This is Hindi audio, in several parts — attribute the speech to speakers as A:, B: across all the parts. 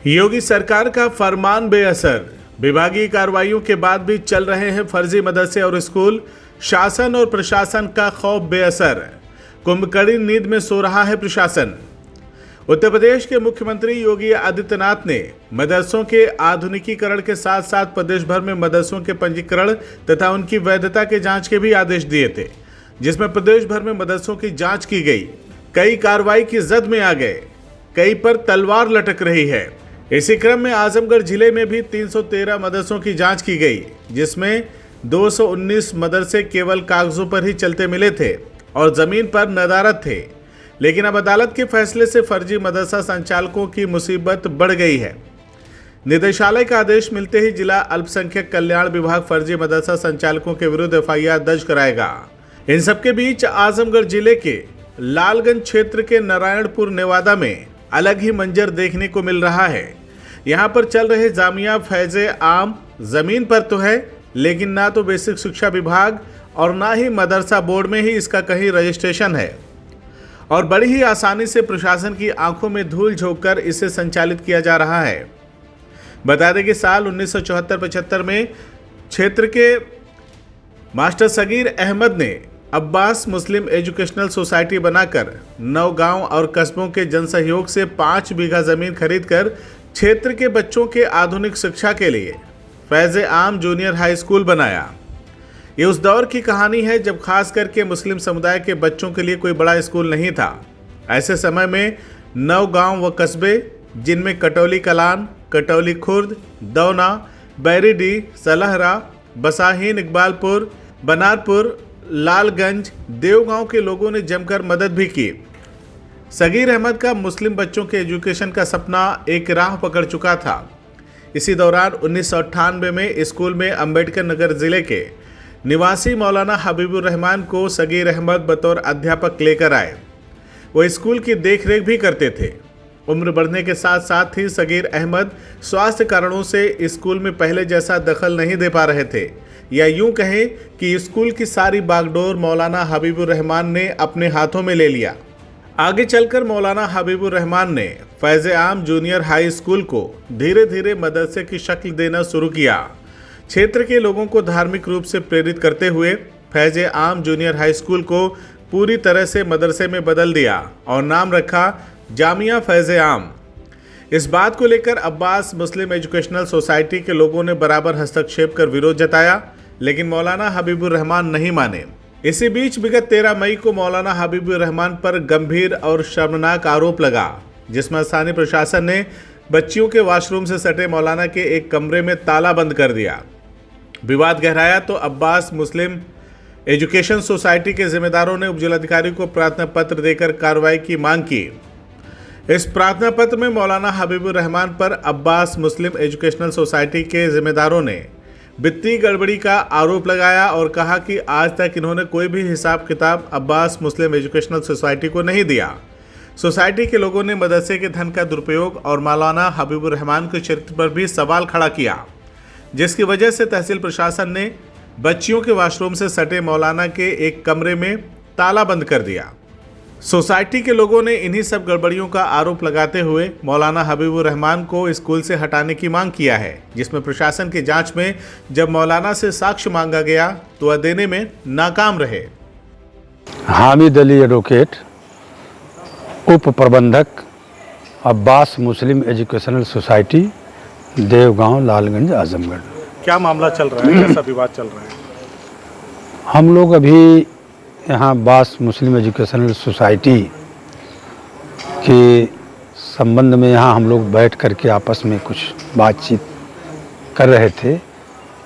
A: योगी सरकार का फरमान बेअसर, विभागीय कार्रवाइयों के बाद भी चल रहे हैं फर्जी मदरसे और स्कूल। शासन और प्रशासन का खौफ बेअसर, कुंभकर्ण नींद में सो रहा है प्रशासन। उत्तर प्रदेश के मुख्यमंत्री योगी आदित्यनाथ ने मदरसों के आधुनिकीकरण के साथ साथ प्रदेश भर में मदरसों के पंजीकरण तथा उनकी वैधता के जांच के भी आदेश दिए थे, जिसमें प्रदेश भर में मदरसों की जांच की गई। कई कार्रवाई की जद में आ गए, कई पर तलवार लटक रही है। इसी क्रम में आजमगढ़ जिले में भी 313 मदरसों की जांच की गई, जिसमें 219 मदरसे केवल कागजों पर ही चलते मिले थे और जमीन पर नदारत थे। लेकिन अब अदालत के फैसले से फर्जी मदरसा संचालकों की मुसीबत बढ़ गई है। निदेशालय का आदेश मिलते ही जिला अल्पसंख्यक कल्याण विभाग फर्जी मदरसा संचालकों के विरुद्ध एफआईआर दर्ज कराएगा। इन सबके बीच आजमगढ़ जिले के लालगंज क्षेत्र के नारायणपुर नेवादा में अलग ही मंजर देखने को मिल रहा है। यहाँ पर चल रहे जामिया फैज़े आम जमीन पर तो है, लेकिन ना तो बेसिक शिक्षा विभाग और ना ही मदरसा बोर्ड में ही इसका कहीं रजिस्ट्रेशन है और बड़ी ही आसानी से प्रशासन की आंखों में धूल झोंककर इसे संचालित किया जा रहा है। बता दें कि साल 1974-75 में क्षेत्र के मास्टर सगीर अहमद ने अब्बास मुस्लिम एजुकेशनल सोसाइटी बनाकर 9 गांव और कस्बों के जनसहयोग से 5 बीघा जमीन खरीदकर क्षेत्र के बच्चों के आधुनिक शिक्षा के लिए फैज़े आम जूनियर हाई स्कूल बनाया। ये उस दौर की कहानी है जब खास करके मुस्लिम समुदाय के बच्चों के लिए कोई बड़ा स्कूल नहीं था। ऐसे समय में 9 गांव व कस्बे, जिनमें कटौली कलान, कटौली खुर्द, दौना, बैरीडी, सलहरा, बसाहीन, इकबालपुर, बनारपुर, लालगंज, देवगांव के लोगों ने जमकर मदद भी की। सगीर अहमद का मुस्लिम बच्चों के एजुकेशन का सपना एक राह पकड़ चुका था। इसी दौरान 1998 में स्कूल में अंबेडकर नगर जिले के निवासी मौलाना हबीबुर रहमान को सगीर अहमद बतौर अध्यापक लेकर आए। वो स्कूल की देखरेख भी करते थे। उम्र बढ़ने के साथ साथ ही सगीर अहमद स्वास्थ्य कारणों से स्कूल में पहले जैसा दखल नहीं दे पा रहे थे, या यूं कहें कि स्कूल की सारी बागडोर मौलाना हबीबुर रहमान ने अपने हाथों में ले लिया। आगे चलकर मौलाना हबीबुर रहमान ने फैज़े आम जूनियर हाई स्कूल को धीरे धीरे मदरसे की शक्ल देना शुरू किया। क्षेत्र के लोगों को धार्मिक रूप से प्रेरित करते हुए फैज़े आम जूनियर हाई स्कूल को पूरी तरह से मदरसे में बदल दिया और नाम रखा जामिया फैज़े आम। इस बात को लेकर अब्बास मुस्लिम एजुकेशनल सोसाइटी के लोगों ने बराबर हस्तक्षेप कर विरोध जताया, लेकिन मौलाना हबीबुर रहमान नहीं माने। इसी बीच विगत 13 मई को मौलाना हबीबुर रहमान पर गंभीर और शर्मनाक आरोप लगा, जिसमें स्थानीय प्रशासन ने बच्चियों के वॉशरूम से सटे मौलाना के एक कमरे में ताला बंद कर दिया। विवाद गहराया तो अब्बास मुस्लिम एजुकेशन सोसाइटी के जिम्मेदारों ने उपजिलाधिकारी को प्रार्थना पत्र देकर कार्रवाई की मांग की। इस प्रार्थना पत्र में मौलाना हबीबुर रहमान पर अब्बास मुस्लिम एजुकेशनल सोसाइटी के जिम्मेदारों ने वित्तीय गड़बड़ी का आरोप लगाया और कहा कि आज तक इन्होंने कोई भी हिसाब किताब अब्बास मुस्लिम एजुकेशनल सोसाइटी को नहीं दिया। सोसाइटी के लोगों ने मदरसे के धन का दुरुपयोग और मौलाना हबीबुर रहमान के चरित्र पर भी सवाल खड़ा किया, जिसकी वजह से तहसील प्रशासन ने बच्चियों के वॉशरूम से सटे मौलाना के एक कमरे में ताला बंद कर दिया। सोसाइटी के लोगों ने इन्हीं सब गड़बड़ियों का आरोप लगाते हुए मौलाना हबीबुर रहमान को स्कूल से हटाने की मांग किया है, जिसमें प्रशासन की जांच में जब मौलाना से साक्ष्य मांगा गया तो वह देने में नाकाम रहे।
B: हामिद अली एडवोकेट, उप प्रबंधक, अब्बास मुस्लिम एजुकेशनल सोसाइटी, देवगांव, लालगंज, आजमगढ़।
C: क्या मामला चल रहा है, कैसा विवाद चल रहा है?
B: हम लोग अभी यहाँ अब्बास मुस्लिम एजुकेशनल सोसाइटी के संबंध में यहाँ हम लोग बैठ कर के आपस में कुछ बातचीत कर रहे थे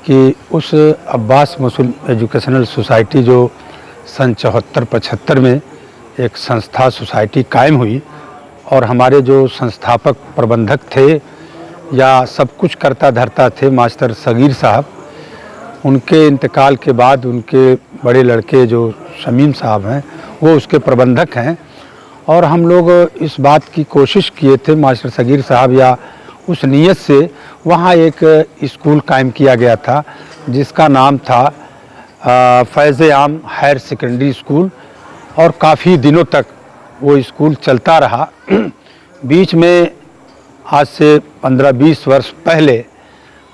B: कि उस अब्बास मुस्लिम एजुकेशनल सोसाइटी जो सन 74-75 में एक संस्था सोसाइटी कायम हुई और हमारे जो संस्थापक प्रबंधक थे या सब कुछ करता धरता थे मास्टर सगीर साहब, उनके इंतकाल के बाद उनके बड़े लड़के जो शमीम साहब हैं वो उसके प्रबंधक हैं। और हम लोग इस बात की कोशिश किए थे, मास्टर सगीर साहब या उस नीयत से वहाँ एक स्कूल कायम किया गया था जिसका नाम था फैज़े आम हायर सेकेंडरी स्कूल, और काफ़ी दिनों तक वो स्कूल चलता रहा। बीच में आज से 15-20 वर्ष पहले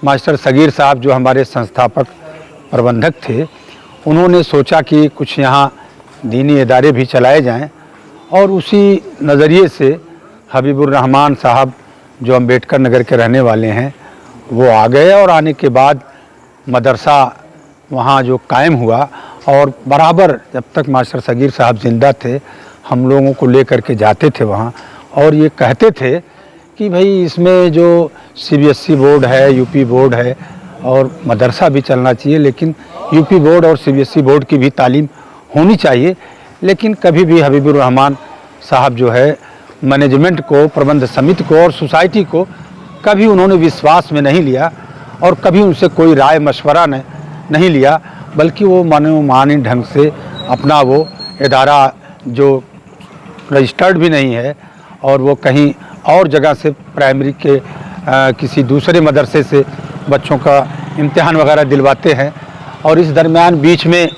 B: मास्टर सगीर साहब जो हमारे संस्थापक प्रबंधक थे, उन्होंने सोचा कि कुछ यहाँ दीनी इदारे भी चलाए जाएं, और उसी नज़रिए से हबीबुर रहमान साहब जो अम्बेडकर नगर के रहने वाले हैं वो आ गए, और आने के बाद मदरसा वहाँ जो कायम हुआ, और बराबर जब तक मास्टर सगीर साहब ज़िंदा थे हम लोगों को लेकर के जाते थे वहाँ, और ये कहते थे कि भाई इसमें जो सीबीएसई बोर्ड है, यूपी बोर्ड है, और मदरसा भी चलना चाहिए, लेकिन यूपी बोर्ड और सीबीएसई बोर्ड की भी तालीम होनी चाहिए। लेकिन कभी भी हबीबुर रहमान साहब जो है मैनेजमेंट को, प्रबंध समिति को और सोसाइटी को कभी उन्होंने विश्वास में नहीं लिया, और कभी उनसे कोई राय मशवरा नहीं लिया, बल्कि वो मनोमानी ढंग से अपना वो इदारा जो रजिस्टर्ड भी नहीं है, और वो कहीं और जगह से प्राइमरी के किसी दूसरे मदरसे से बच्चों का इम्तिहान वगैरह दिलवाते हैं। और इस दरमियान बीच में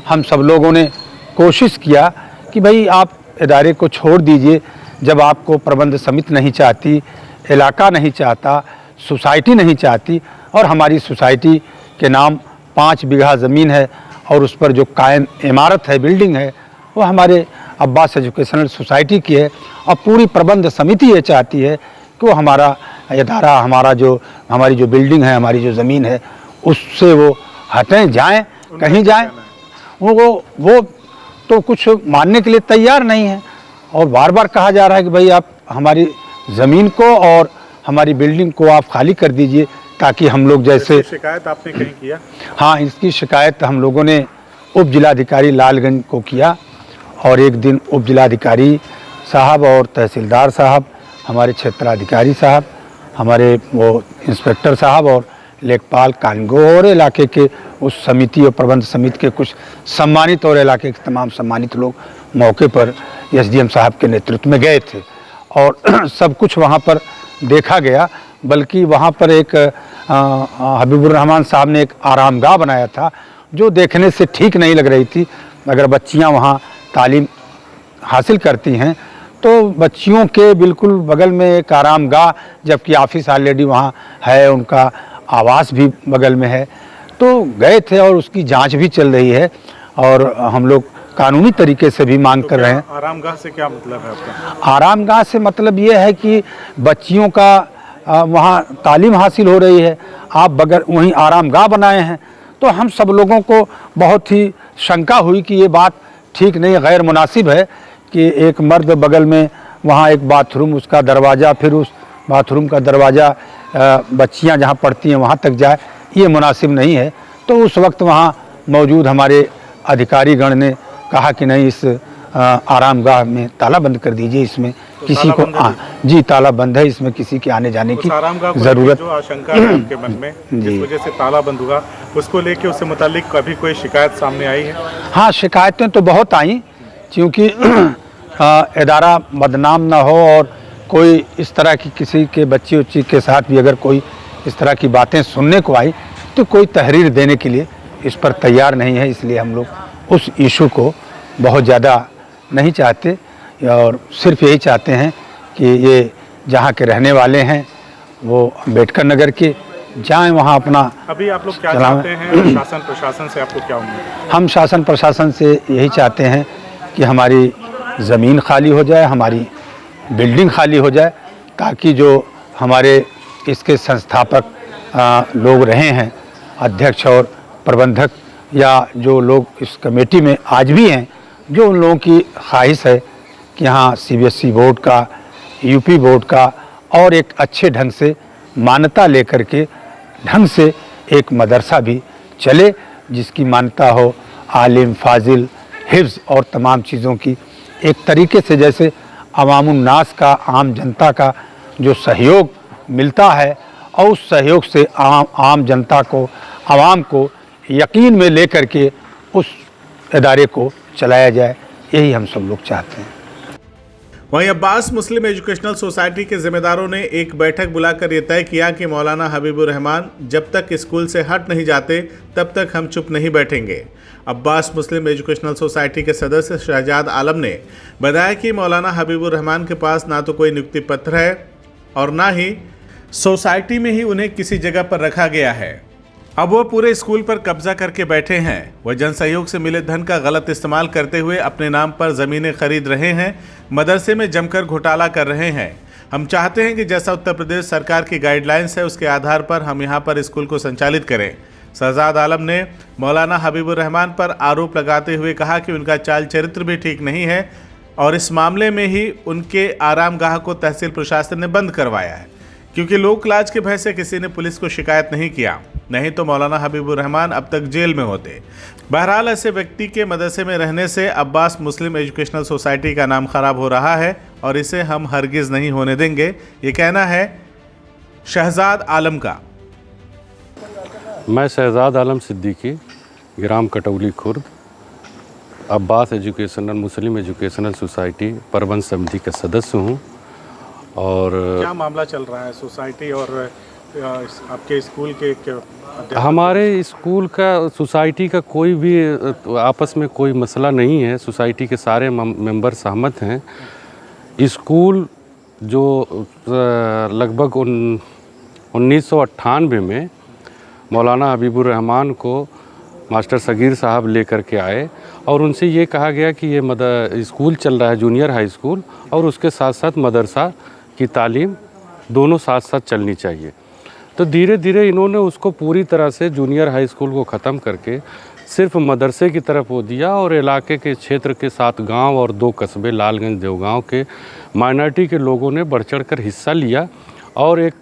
B: हम सब लोगों ने कोशिश किया कि भाई आप इदारे को छोड़ दीजिए, जब आपको प्रबंध समिति नहीं चाहती, इलाका नहीं चाहता, सोसाइटी नहीं चाहती, और हमारी सोसाइटी के नाम 5 बीघा ज़मीन है, और उस पर जो कायम इमारत है, बिल्डिंग है, वो हमारे अब्बास एजुकेशनल सोसाइटी की है, और पूरी प्रबंध समिति ये चाहती है कि वो हमारा इदारा, हमारी जो बिल्डिंग है, हमारी जो ज़मीन है, उससे वो हटें, जाएं, कहीं जाएं। वो तो कुछ मानने के लिए तैयार नहीं है, और बार बार कहा जा रहा है कि भाई आप हमारी ज़मीन को और हमारी बिल्डिंग को आप खाली कर दीजिए, ताकि हम लोग जैसे।
C: शिकायत आपने कहीं किया?
B: हाँ, इसकी शिकायत हम लोगों ने उप जिलाधिकारी लालगंज को किया, और एक दिन उप जिलाधिकारी साहब और तहसीलदार साहब, हमारे क्षेत्राधिकारी साहब, हमारे वो इंस्पेक्टर साहब और लेखपाल कानगो और इलाके के उस समिति और प्रबंध समिति के कुछ सम्मानित और इलाके के तमाम सम्मानित लोग मौके पर एसडीएम साहब के नेतृत्व में गए थे, और सब कुछ वहाँ पर देखा गया। बल्कि वहाँ पर एक हबीबुर रहमान साहब ने एक आरामगाह बनाया था, जो देखने से ठीक नहीं लग रही थी। अगर बच्चियाँ वहाँ तालीम हासिल करती हैं तो बच्चियों के बिल्कुल बगल में एक आरामगाह, जबकि ऑफिस ऑलरेडी वहाँ है, उनका आवास भी बगल में है। तो गए थे, और उसकी जांच भी चल रही है, और हम लोग कानूनी तरीके से भी मांग कर रहे हैं।
C: आरामगाह से क्या मतलब है आपका?
B: आरामगाह से मतलब ये है कि बच्चियों का वहाँ तालीम हासिल हो रही है, आप बगैर वहीं आरामगाह बनाए हैं। तो हम सब लोगों को बहुत ही शंका हुई कि ये बात ठीक नहीं, गैर मुनासिब है कि एक मर्द बगल में वहाँ एक बाथरूम, उसका दरवाज़ा, फिर उस बाथरूम का दरवाज़ा बच्चियाँ जहाँ पढ़ती हैं वहाँ तक जाए, ये मुनासिब नहीं है। तो उस वक्त वहाँ मौजूद हमारे अधिकारीगण ने कहा कि नहीं, इस आरामगाह में ताला बंद कर दीजिए, इसमें
C: तो
B: किसी को जी ताला बंद है, इसमें किसी के आने जाने की ज़रूरत।
C: जो आशंका है आपके मन में, जिस वजह से ताला बंद हुआ, उसको लेके उससे मुतालिक कभी कोई शिकायत सामने आई है?
B: हाँ, शिकायतें तो बहुत आई, क्योंकि इदारा बदनाम ना हो, और कोई इस तरह की किसी के बच्ची उच्ची के साथ भी अगर कोई इस तरह की बातें सुनने को आई, तो कोई तहरीर देने के लिए इस पर तैयार नहीं है। इसलिए हम लोग उस इशू को बहुत ज़्यादा नहीं चाहते, और सिर्फ यही चाहते हैं कि ये जहाँ के रहने वाले हैं वो अम्बेडकर नगर के जाएं, वहाँ अपना।
C: अभी आप लोग क्या चाहते हैं? शासन प्रशासन से आपको क्या उम्मीद है?
B: हम शासन प्रशासन से यही चाहते हैं कि हमारी ज़मीन खाली हो जाए, हमारी बिल्डिंग खाली हो जाए, ताकि जो हमारे इसके संस्थापक लोग रहे हैं, अध्यक्ष और प्रबंधक, या जो लोग इस कमेटी में आज भी हैं, जो उन लोगों की ख्वाहिश है कि यहाँ सीबीएसई बोर्ड का, यूपी बोर्ड का, और एक अच्छे ढंग से मान्यता लेकर के ढंग से एक मदरसा भी चले, जिसकी मान्यता हो आलिम, फाजिल, हिफ्ज़ और तमाम चीज़ों की एक तरीके से, जैसे अवामुन्नास का, आम जनता का जो सहयोग मिलता है, और उस सहयोग से आम जनता को, आवाम को यकीन में लेकर के उस इदारे को चलाया जाए, यही हम सब लोग चाहते हैं।
A: वहीं अब्बास मुस्लिम एजुकेशनल सोसाइटी के जिम्मेदारों ने एक बैठक बुलाकर ये तय किया कि मौलाना हबीबुर रहमान जब तक स्कूल से हट नहीं जाते तब तक हम चुप नहीं बैठेंगे। अब्बास मुस्लिम एजुकेशनल सोसाइटी के सदस्य शहजाद आलम ने बताया कि मौलाना हबीबुर रहमान के पास ना तो कोई नियुक्ति पत्र है और ना ही सोसाइटी में ही उन्हें किसी जगह पर रखा गया है। अब वो पूरे स्कूल पर कब्जा करके बैठे हैं। वह जन सहयोग से मिले धन का गलत इस्तेमाल करते हुए अपने नाम पर ज़मीनें खरीद रहे हैं, मदरसे में जमकर घोटाला कर रहे हैं। हम चाहते हैं कि जैसा उत्तर प्रदेश सरकार की गाइडलाइंस है उसके आधार पर हम यहाँ पर स्कूल को संचालित करें। शहजाद आलम ने मौलाना हबीबुर रहमान पर आरोप लगाते हुए कहा कि उनका चाल चरित्र भी ठीक नहीं है और इस मामले में ही उनके आरामगाह को तहसील प्रशासन ने बंद करवाया है, क्योंकि लोक लाज के भय से किसी ने पुलिस को शिकायत नहीं किया, नहीं तो मौलाना हबीबुर रहमान अब तक जेल में होते। बहरहाल ऐसे व्यक्ति के मदरसे में रहने से अब्बास मुस्लिम एजुकेशनल सोसाइटी का नाम खराब हो रहा है और इसे हम हरगिज़ नहीं होने देंगे, ये कहना है शहजाद आलम का।
D: मैं शहजाद आलम सिद्दीकी, ग्राम Katauli Khurd, Abbas educational Muslim educational society प्रबंध समिति का सदस्य हूँ। और
C: क्या मामला चल रहा है सोसाइटी और आपके स्कूल के
D: हमारे स्कूल का सोसाइटी का कोई भी आपस में कोई मसला नहीं है। सोसाइटी के सारे मेंबर सहमत हैं। स्कूल जो लगभग 1998 में मौलाना हबीबुर रहमान को मास्टर सगीर साहब लेकर के आए और उनसे ये कहा गया कि ये स्कूल चल रहा है जूनियर हाई स्कूल और उसके साथ साथ मदरसा की तालीम दोनों साथ साथ चलनी चाहिए। तो धीरे धीरे इन्होंने उसको पूरी तरह से जूनियर हाई स्कूल को ख़त्म करके सिर्फ मदरसे की तरफ वो दिया और इलाके के क्षेत्र के 7 गांव और 2 कस्बे लालगंज देवगांव के माइनॉरिटी के लोगों ने बढ़ चढ़ कर हिस्सा लिया और एक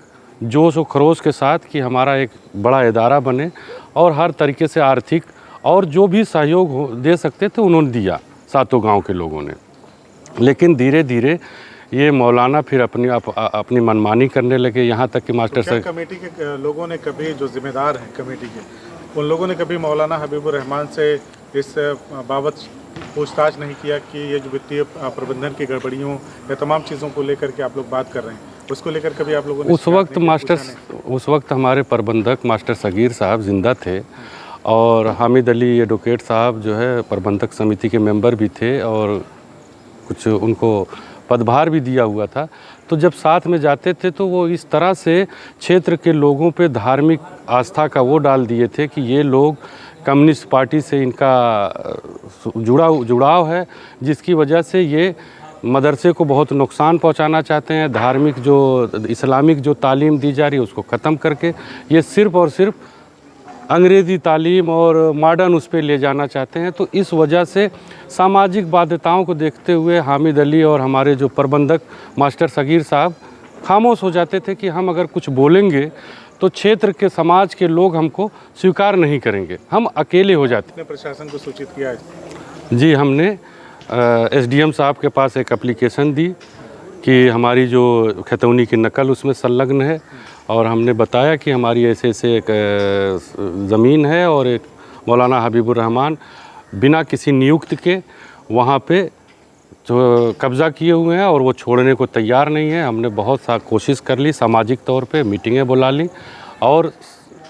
D: जोश और खरोश के साथ कि हमारा एक बड़ा इदारा बने और हर तरीके से आर्थिक और जो भी सहयोग दे सकते थे उन्होंने दिया 7 गाँव के लोगों ने। लेकिन धीरे धीरे ये मौलाना फिर अपनी मनमानी करने लगे, यहाँ तक कि मास्टर
C: साहब कमेटी के लोगों ने कभी, जो जिम्मेदार हैं कमेटी के, उन लोगों ने कभी मौलाना हबीबुर रहमान से इस बाबत पूछताछ नहीं किया कि ये जो वित्तीय प्रबंधन की गड़बड़ियों या तमाम चीज़ों को लेकर के आप लोग बात कर रहे हैं, उसको लेकर कभी आप लोगों ने
D: उस वक्त हमारे प्रबंधक मास्टर सगीर साहब जिंदा थे और हामिद अली एडवोकेट साहब जो है प्रबंधक समिति के मेंबर भी थे और कुछ उनको पदभार भी दिया हुआ था। तो जब साथ में जाते थे तो वो इस तरह से क्षेत्र के लोगों पे धार्मिक आस्था का वो डाल दिए थे कि ये लोग कम्युनिस्ट पार्टी से इनका जुड़ाव है, जिसकी वजह से ये मदरसे को बहुत नुकसान पहुंचाना चाहते हैं। धार्मिक जो इस्लामिक जो तालीम दी जा रही है उसको ख़त्म करके ये सिर्फ़ और सिर्फ अंग्रेज़ी तालीम और मॉडर्न उस पर ले जाना चाहते हैं। तो इस वजह से सामाजिक बाध्यताओं को देखते हुए हामिद अली और हमारे जो प्रबंधक मास्टर सगीर साहब खामोश हो जाते थे कि हम अगर कुछ बोलेंगे तो क्षेत्र के समाज के लोग हमको स्वीकार नहीं करेंगे, हम अकेले हो जाते।
C: प्रशासन को सूचित किया है?
D: जी, हमने एसडीएम साहब के पास एक एप्लीकेशन दी कि हमारी जो खतौनी की नकल उसमें संलग्न है और हमने बताया कि हमारी ऐसे एक ज़मीन है और एक मौलाना हबीबुर रहमान बिना किसी नियुक्त के वहाँ पे जो कब्ज़ा किए हुए हैं और वो छोड़ने को तैयार नहीं है। हमने बहुत सा कोशिश कर ली, सामाजिक तौर पे मीटिंगें बुला ली और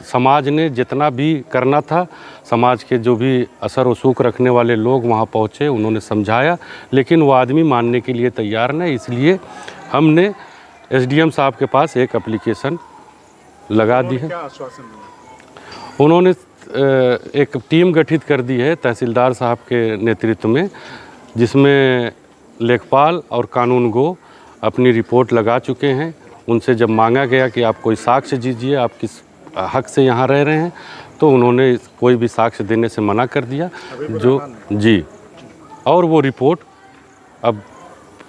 D: समाज ने जितना भी करना था, समाज के जो भी असर वसूख रखने वाले लोग वहाँ पहुँचे, उन्होंने समझाया, लेकिन वो आदमी मानने के लिए तैयार नहीं। इसलिए हमने एसडीएम साहब के पास एक एप्लीकेशन लगा दी है।
C: क्या आश्वासन दिया?
D: उन्होंने एक टीम गठित कर दी है तहसीलदार साहब के नेतृत्व में, जिसमें लेखपाल और कानूनगो अपनी रिपोर्ट लगा चुके हैं। उनसे जब मांगा गया कि आप कोई साक्ष्य दीजिए, आप किस हक से यहाँ रह रहे हैं, तो उन्होंने कोई भी साक्ष्य देने से मना कर दिया। जो जी, और वो रिपोर्ट अब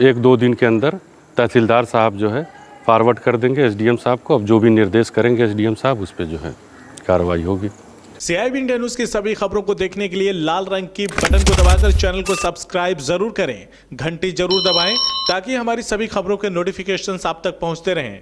D: 1-2 दिन के अंदर तहसीलदार साहब जो है फॉरवर्ड कर देंगे एसडीएम साहब को। अब जो भी निर्देश करेंगे एसडीएम साहब उस पर जो है कार्रवाई होगी।
A: CIB इंडिया न्यूज़ की सभी खबरों को देखने के लिए लाल रंग की बटन को दबाकर चैनल को सब्सक्राइब जरूर करें, घंटी जरूर दबाएं ताकि हमारी सभी खबरों के नोटिफिकेशंस आप तक पहुंचते रहें।